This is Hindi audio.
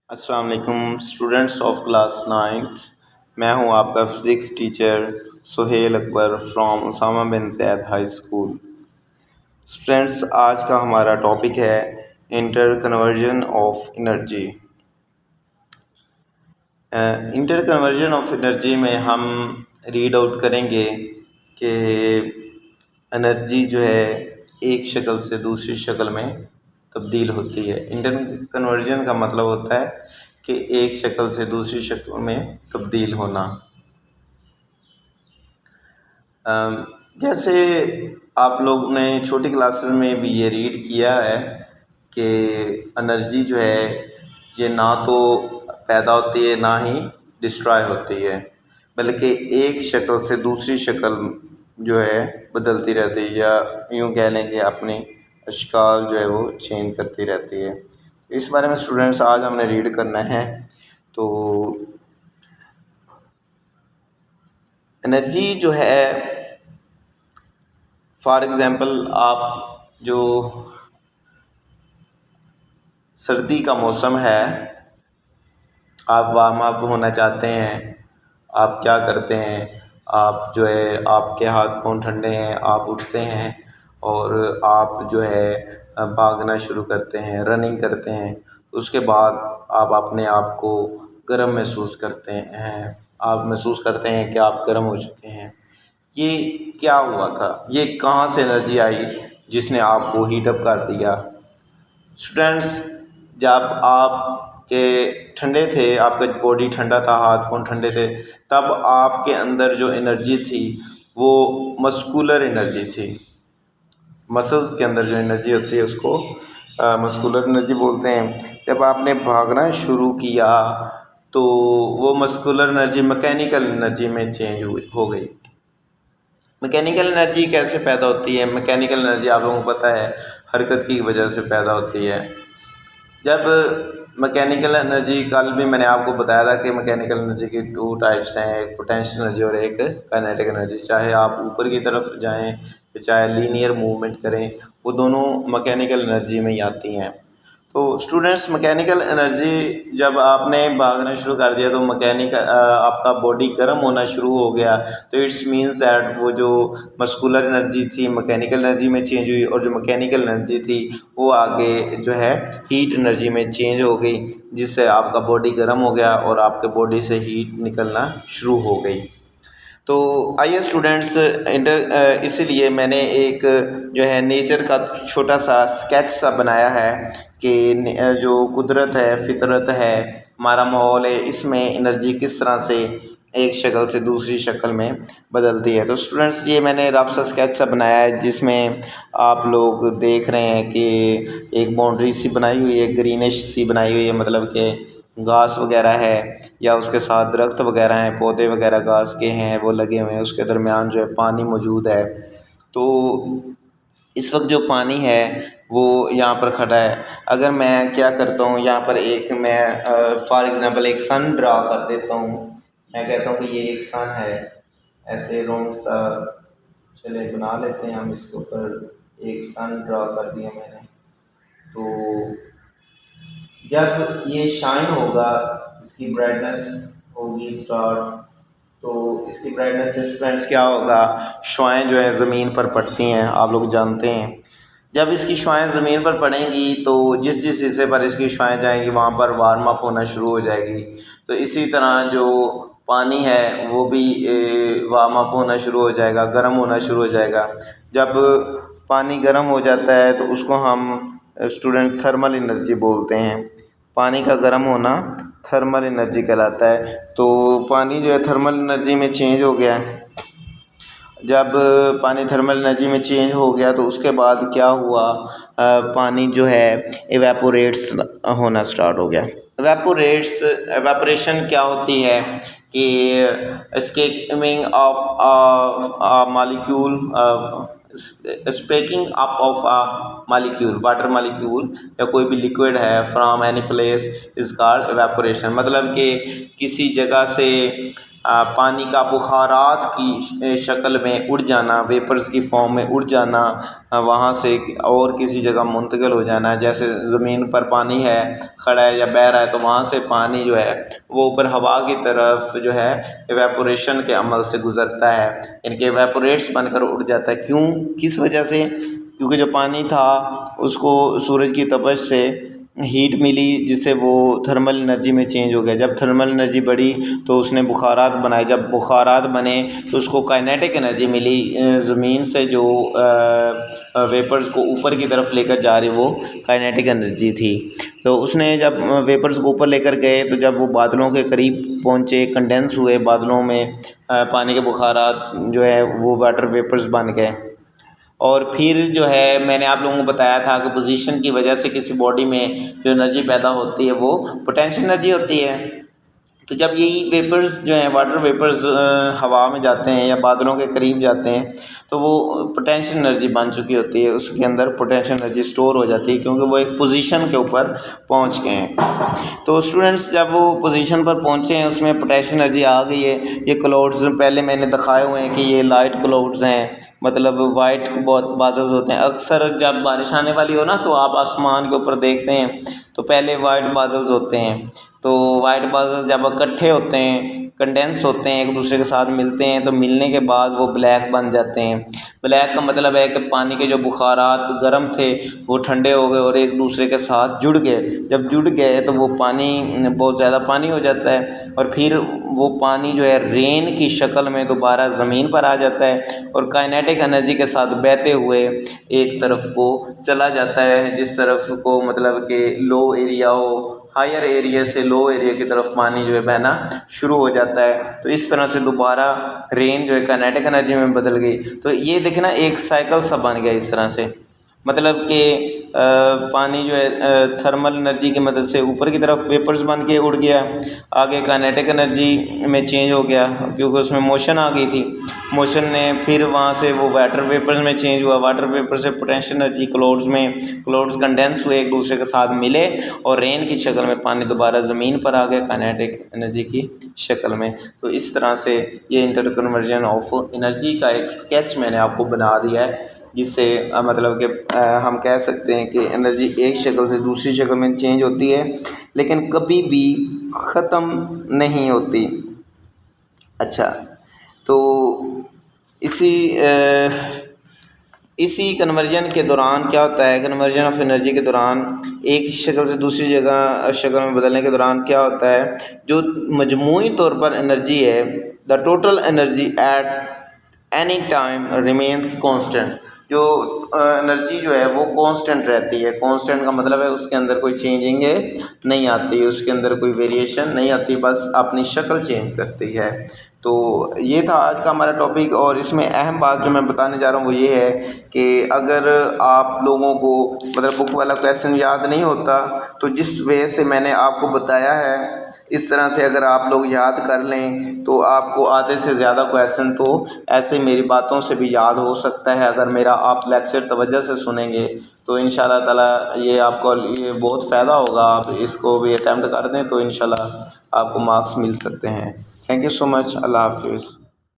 अस्सलाम वालेकुम स्टूडेंट्स ऑफ क्लास नाइन्थ। मैं हूं आपका physics teacher Suhail Akbar from Usama bin Zaid high school. Students, आज का हमारा टॉपिक है interconversion of energy. Interconversion of energy में हम रीड आउट करेंगे कि एनर्जी जो है एक शक्ल से दूसरी शक्ल में तब्दील होती है। इंटर कन्वर्जन का मतलब होता है कि एक शक्ल से दूसरी शक्ल में तब्दील होना। जैसे आप लोग ने छोटी क्लासेस में भी ये रीड किया है कि एनर्जी जो है ये ना तो पैदा होती है ना ही डिस्ट्रॉय होती है, बल्कि एक शक्ल से दूसरी शक्ल जो है बदलती रहती है, या यूँ कह लें कि अपनी अशकाल जो है वो चेंज करती रहती है। इस बारे में स्टूडेंट्स आज हमने रीड करना है। तो एनर्जी जो है, फॉर एग्ज़ाम्पल आप जो सर्दी का मौसम है, आप वार्म अप होना चाहते हैं, आप क्या करते हैं? आप जो है आपके हाथ पाँव ठंडे हैं, आप उठते हैं और आप जो है भागना शुरू करते हैं, रनिंग करते हैं। उसके बाद आप अपने आप को गर्म महसूस करते हैं, आप महसूस करते हैं कि आप गर्म हो चुके हैं। ये क्या हुआ था? ये कहाँ से एनर्जी आई जिसने आपको हीट अप कर दिया? स्टूडेंट्स, जब आप के ठंडे थे, आपका बॉडी ठंडा था, हाथ पाँव ठंडे थे, तब आपके अंदर जो एनर्जी थी वो मस्कुलर एनर्जी थी। मसल्स के अंदर जो एनर्जी होती है उसको मस्कुलर एनर्जी बोलते हैं। जब आपने भागना शुरू किया तो वो मस्कुलर एनर्जी मैकेनिकल एनर्जी में चेंज हो गई। मैकेनिकल एनर्जी कैसे पैदा होती है? मैकेनिकल एनर्जी आप लोगों को पता है हरकत की वजह से पैदा होती है। जब मैकेनिकल एनर्जी, कल भी मैंने आपको बताया था कि मैकेनिकल एनर्जी की दो टाइप्स हैं, एक पोटेंशियल एनर्जी और एक काइनेटिक एनर्जी। चाहे आप ऊपर की तरफ जाएं या चाहे लीनियर मूवमेंट करें, वो दोनों मैकेनिकल एनर्जी में ही आती हैं। तो स्टूडेंट्स, मैकेनिकल एनर्जी जब आपने भागना शुरू कर दिया तो आपका बॉडी गर्म होना शुरू हो गया, तो इट्स मीन्स दैट वो जो मस्कुलर एनर्जी थी मैकेनिकल एनर्जी में चेंज हुई, और जो मैकेनिकल एनर्जी थी वो आगे जो है हीट एनर्जी में चेंज हो गई, जिससे आपका बॉडी गर्म हो गया और आपके बॉडी से हीट निकलना शुरू हो गई। तो आइए स्टूडेंट्स, इसीलिए मैंने एक जो है नेचर का छोटा सा स्केच सा बनाया है कि जो कुदरत है, फितरत है, हमारा माहौल है, इसमें एनर्जी किस तरह से एक शक्ल से दूसरी शक्ल में बदलती है। तो स्टूडेंट्स, ये मैंने रफ सा स्केच सा बनाया है जिसमें आप लोग देख रहे हैं कि एक बाउंड्री सी बनाई हुई है, ग्रीनिश सी बनाई हुई है, मतलब कि घास वगैरह है या उसके साथ दरख्त वगैरह हैं, पौधे वगैरह घास के हैं वो लगे हुए हैं, उसके दरमियान जो है पानी मौजूद है। तो इस वक्त जो पानी है वो यहाँ पर खड़ा है। अगर मैं क्या करता हूँ, यहाँ पर एक मैं फॉर एग्ज़ाम्पल एक सन ड्रा कर देता हूँ। मैं कहता हूँ कि ये एक सन है, ऐसे राउंड सा चले बना लेते हैं हम इसके ऊपर। एक सन ड्रा कर दिया मैंने। तो जब ये शाइन होगा, इसकी ब्राइटनेस होगी स्टार्ट, तो इसकी ब्राइटनेस से स्टूडेंट्स क्या होगा, शुआएं जो है ज़मीन पर पड़ती हैं, आप लोग जानते हैं। जब इसकी शुआएं ज़मीन पर पड़ेंगी तो जिस जिस हिस्से पर इसकी शुआएं जाएंगी वहाँ पर वार्म अप होना शुरू हो जाएगी। तो इसी तरह जो पानी है वो भी वार्म अप होना शुरू हो जाएगा, गर्म होना शुरू हो जाएगा। जब पानी गर्म हो जाता है तो उसको हम स्टूडेंट्स थर्मल एनर्जी बोलते हैं। पानी का गर्म होना थर्मल एनर्जी कहलाता है। तो पानी जो है थर्मल एनर्जी में चेंज हो गया। जब पानी थर्मल एनर्जी में चेंज हो गया तो उसके बाद क्या हुआ, पानी जो है एवेपोरेट्स होना स्टार्ट हो गया। एवेपोरेशन क्या होती है कि escaping of molecule, speaking up of a molecule, water molecule या कोई भी लिक्विड है from any place is called evaporation. मतलब कि किसी जगह से पानी का बुखारात की शक्ल में उड़ जाना, वेपर्स की फॉर्म में उड़ जाना, वहाँ से और किसी जगह मुंतकिल हो जाना। जैसे ज़मीन पर पानी है, खड़ा है या बह रहा है, तो वहाँ से पानी जो है वो ऊपर हवा की तरफ जो है एवेपोरेशन के अमल से गुज़रता है, इनके एवेपोरेट्स बनकर उड़ जाता है। क्यों, किस वजह से? क्योंकि जो पानी था उसको सूरज की तपश से हीट मिली, जिससे वो थर्मल एनर्जी में चेंज हो गया। जब थर्मल एनर्जी बढ़ी तो उसने बुखारात बनाए, जब बुखारात बने तो उसको काइनेटिक एनर्जी मिली। ज़मीन से जो वेपर्स को ऊपर की तरफ लेकर जा रही वो काइनेटिक एनर्जी थी। तो उसने जब वेपर्स को ऊपर लेकर गए तो जब वो बादलों के करीब पहुँचे, कंडेंस हुए बादलों में, पानी के बुखारात जो है वो वाटर वेपर्स बन गए। और फिर जो है मैंने आप लोगों को बताया था कि पोजीशन की वजह से किसी बॉडी में जो एनर्जी पैदा होती है वो पोटेंशियल एनर्जी होती है। तो जब यही वेपर्स जो हैं, वाटर वेपर्स हवा में जाते हैं या बादलों के करीब जाते हैं तो वो पोटेंशियल एनर्जी बन चुकी होती है, उसके अंदर पोटेंशियल एनर्जी स्टोर हो जाती है, क्योंकि वो एक पोजीशन के ऊपर पहुंच गए हैं। तो स्टूडेंट्स, जब वो पोजीशन पर पहुंचे हैं उसमें पोटेंशियल एनर्जी आ गई है। ये क्लाउड्स पहले मैंने दिखाए हुए हैं कि ये लाइट क्लाउड्स हैं, मतलब वाइट बादल होते हैं। अक्सर जब बारिश आने वाली हो ना तो आप आसमान के ऊपर देखते हैं तो पहले वाइट बादल होते हैं। तो वाइट बादल जब इकट्ठे होते हैं, कंडेंस होते हैं, एक दूसरे के साथ मिलते हैं, तो मिलने के बाद वो ब्लैक बन जाते हैं। ब्लैक का मतलब है कि पानी के जो बुखारात गर्म थे वो ठंडे हो गए और एक दूसरे के साथ जुड़ गए। जब जुड़ गए तो वो पानी बहुत ज़्यादा पानी हो जाता है और फिर वो पानी जो है रेन की शक्ल में दोबारा ज़मीन पर आ जाता है और काइनेटिक एनर्जी के साथ बहते हुए एक तरफ को चला जाता है, जिस तरफ को मतलब कि लो एरिया हो, हायर एरिया से लो एरिया की तरफ पानी जो है बहना शुरू हो जाता है। तो इस तरह से दोबारा रेन जो है काइनेटिक एनर्जी में बदल गई। तो ये देखना एक साइकिल सा बन गया इस तरह से, मतलब कि पानी जो है थर्मल एनर्जी की मदद से ऊपर की तरफ वेपर्स बन के उड़ गया, आगे काइनेटिक एनर्जी में चेंज हो गया क्योंकि उसमें मोशन आ गई थी। मोशन ने फिर वहाँ से वो वाटर वेपर्स में चेंज हुआ, वाटर वेपर से पोटेंशियल एनर्जी क्लाउड्स में, क्लाउड्स कंडेंस हुए, एक दूसरे के साथ मिले और रेन की शक्ल में पानी दोबारा ज़मीन पर आ गया काइनेटिक एनर्जी की शक्ल में। तो इस तरह से ये इंटरकन्वर्जन ऑफ एनर्जी का एक स्केच मैंने आपको बना दिया है, जिससे मतलब कि हम कह सकते हैं कि एनर्जी एक शक्ल से दूसरी शक्ल में चेंज होती है लेकिन कभी भी ख़त्म नहीं होती। अच्छा, तो इसी कन्वर्जन के दौरान क्या होता है, कन्वर्जन ऑफ एनर्जी के दौरान एक शक्ल से दूसरी जगह शक्ल में बदलने के दौरान क्या होता है, जो मजमूई तौर पर एनर्जी है, the total energy at any time remains constant. जो एनर्जी जो है वो कांस्टेंट रहती है। कांस्टेंट का मतलब है उसके अंदर कोई चेंजिंग नहीं आती, उसके अंदर कोई वेरिएशन नहीं आती, बस अपनी शक्ल चेंज करती है। तो ये था आज का हमारा टॉपिक और इसमें अहम बात जो मैं बताने जा रहा हूँ वो ये है कि अगर आप लोगों को मतलब बुक वाला क्वेश्चन याद नहीं होता तो जिस वे से मैंने आपको बताया है इस तरह से अगर आप लोग याद कर लें तो आपको आधे से ज़्यादा क्वेश्चन तो ऐसे मेरी बातों से भी याद हो सकता है। अगर मेरा आप लेक्चर तवज्जो से सुनेंगे तो इंशाल्लाह ताला ये आपको ये बहुत फ़ायदा होगा। आप इसको भी अटैम्प्ट कर दें तो इंशाल्लाह आपको मार्क्स मिल सकते हैं। Thank you so much. अल्लाह हाफिज़।